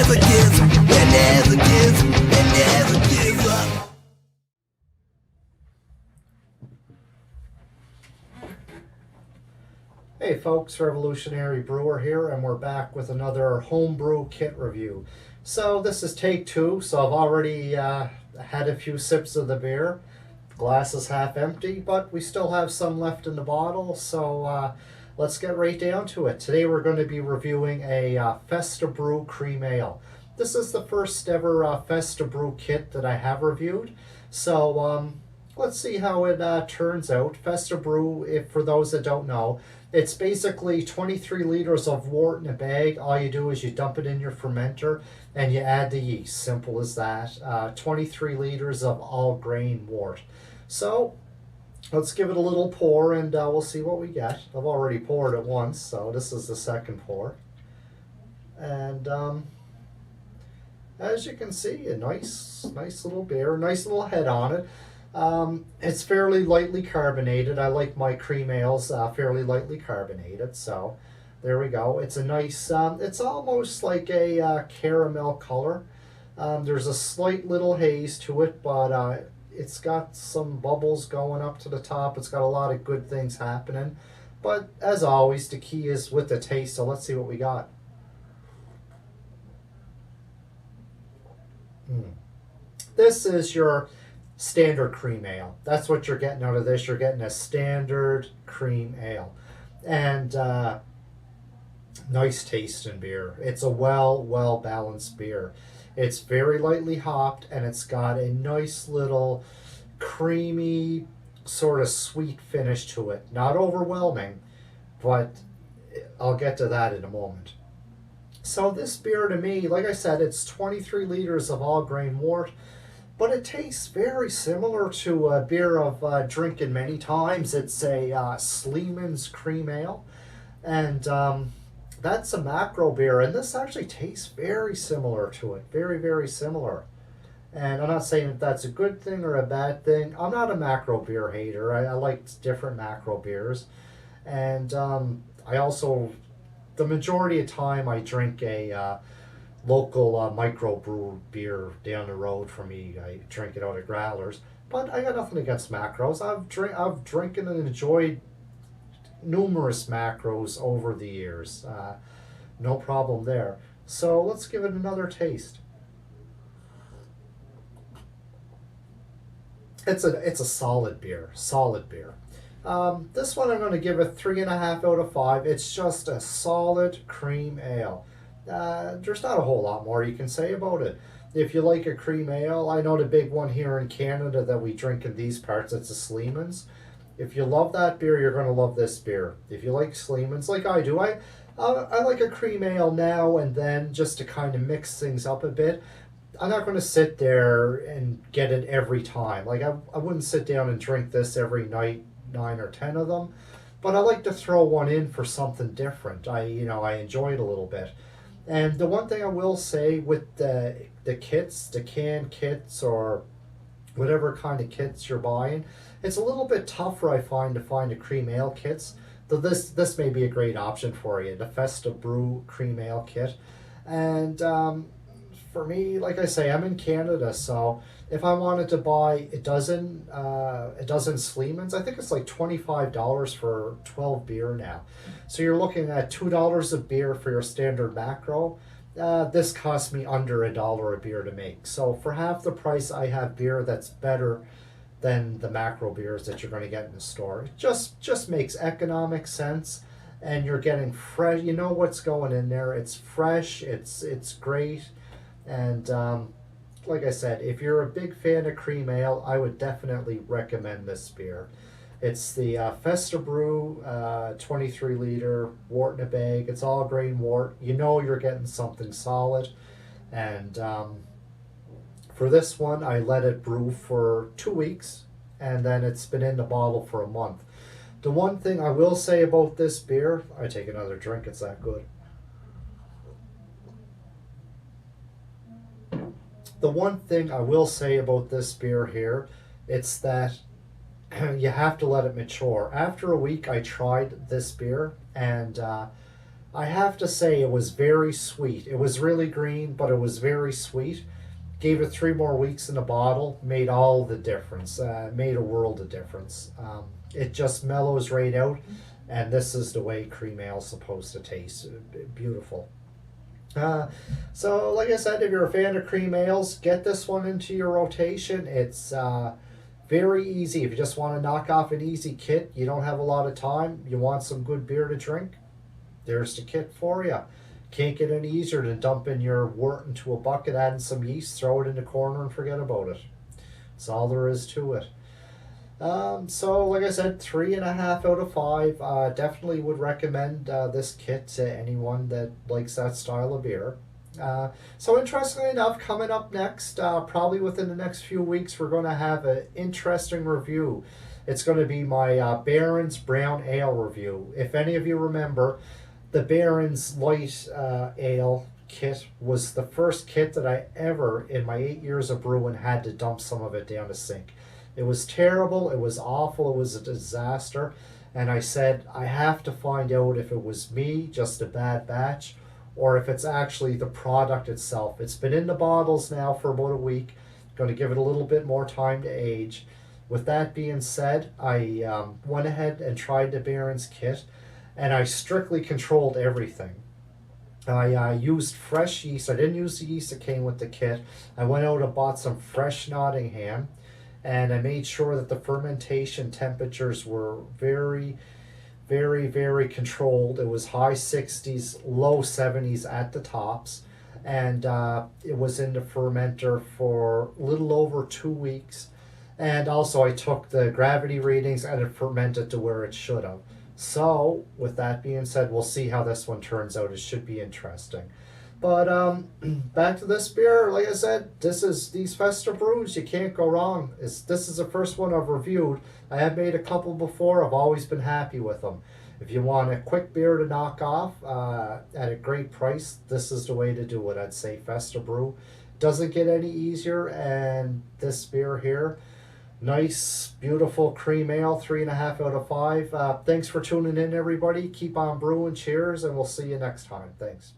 never give, you never give, you never give up. Hey folks, Revolutionary Brewer here, and we're back with another homebrew kit review. So this is take two, so I've already had a few sips of the beer. Glass is half empty, but we still have some left in the bottle, so let's get right down to it. Today we're going to be reviewing a Festa Brew Cream Ale. This is the first ever Festa Brew kit that I have reviewed, so let's see how it turns out. Festa Brew, if for those that don't know, it's basically 23 liters of wort in a bag. All you do is you dump it in your fermenter and you add the yeast. Simple as that. 23 liters of all grain wort. So let's give it a little pour and we'll see what we get. I've already poured it once, so this is the second pour. And as you can see, a nice little beer, nice little head on it. It's fairly lightly carbonated. I like my cream ales fairly lightly carbonated, so there we go. It's a nice, it's almost like a caramel color. There's a slight little haze to it, but it's got some bubbles going up to the top. It's got a lot of good things happening. But as always, the key is with the taste, so let's see what we got. This is your standard cream ale. That's what you're getting out of this. You're getting a standard cream ale. And nice tasting beer. It's a well balanced beer. It's very lightly hopped and it's got a nice little creamy sort of sweet finish to it. Not overwhelming, but I'll get to that in a moment. So this beer to me, like I said, it's 23 liters of all grain wort. But it tastes very similar to a beer I've drinking many times. It's a Sleeman's Cream Ale. And that's a macro beer. And this actually tastes very similar to it. Very similar. And I'm not saying that that's a good thing or a bad thing. I'm not a macro beer hater. I like different macro beers. And I also, the majority of time, I drink a local microbrew beer down the road from me. I drink it out of growlers, but I got nothing against macros. I've drinking and enjoyed numerous macros over the years. No problem there. So let's give it another taste. It's a solid beer. This one I'm going to give a 3.5 out of 5. It's just a solid cream ale. There's not a whole lot more you can say about it. If you like a cream ale, I know the big one here in Canada that we drink in these parts, it's a Sleeman's. If you love that beer, you're going to love this beer. If you like Sleeman's, like I do, I like a cream ale now and then just to kind of mix things up a bit. I'm not going to sit there and get it every time. Like I wouldn't sit down and drink this every night, 9 or 10 of them. But I like to throw one in for something different. I enjoy it a little bit. And the one thing I will say with the kits, the canned kits or whatever kind of kits you're buying, it's a little bit tougher, I find, to find the cream ale kits. So this may be a great option for you, the Festa Brew Cream Ale Kit. And for me, like I say, I'm in Canada, so if I wanted to buy a dozen Sleeman's, I think it's like $25 for 12 beer now. So you're looking at $2 of beer for your standard macro. This cost me under $1 a beer to make. So for half the price, I have beer that's better than the macro beers that you're going to get in the store. It just makes economic sense, and you're getting fresh. You know what's going in there. It's fresh. It's great, and like I said, if you're a big fan of cream ale, I would definitely recommend this beer. It's the Festa Brew 23 liter wort in a bag. It's all grain wort. You know you're getting something solid. And for this one, I let it brew for 2 weeks, and then it's been in the bottle for a month. The one thing I will say about this beer, I take another drink, it's that good. The one thing I will say about this beer here, it's that you have to let it mature. After a week, I tried this beer, and I have to say it was very sweet. It was really green, but it was very sweet. Gave it 3 more weeks in the bottle, made all the difference. Made a world of difference. It just mellows right out, and this is the way cream ale's supposed to taste. Beautiful. So, like I said, if you're a fan of cream ales, get this one into your rotation. It's very easy. If you just want to knock off an easy kit, you don't have a lot of time, you want some good beer to drink, there's the kit for you. Can't get any easier than dumping your wort into a bucket, adding some yeast, throw it in the corner, and forget about it. That's all there is to it. So, like I said, 3.5 out of 5. Definitely would recommend this kit to anyone that likes that style of beer. So, interestingly enough, coming up next, probably within the next few weeks, we're going to have an interesting review. It's going to be my Barron's Brown Ale review. If any of you remember, the Barron's Light Ale kit was the first kit that I ever, in my 8 years of brewing, had to dump some of it down the sink. It was terrible, it was awful, it was a disaster, and I said, I have to find out if it was me, just a bad batch, or if it's actually the product itself. It's been in the bottles now for about a week. Going to give it a little bit more time to age. With that being said, I went ahead and tried the Barron's kit, and I strictly controlled everything. I used fresh yeast. I didn't use the yeast that came with the kit. I went out and bought some fresh Nottingham, and I made sure that the fermentation temperatures were very, very, very controlled. It was high 60s, low 70s at the tops, and it was in the fermenter for a little over 2 weeks. And also I took the gravity readings and it fermented to where it should have. So, with that being said, we'll see how this one turns out. It should be interesting. But back to this beer. Like I said, these Festa Brews. You can't go wrong. This is the first one I've reviewed. I have made a couple before. I've always been happy with them. If you want a quick beer to knock off at a great price, this is the way to do it. I'd say Festa Brew. Doesn't get any easier, and this beer here, nice, beautiful cream ale, 3.5 out of 5. Thanks for tuning in, everybody. Keep on brewing. Cheers, and we'll see you next time. Thanks.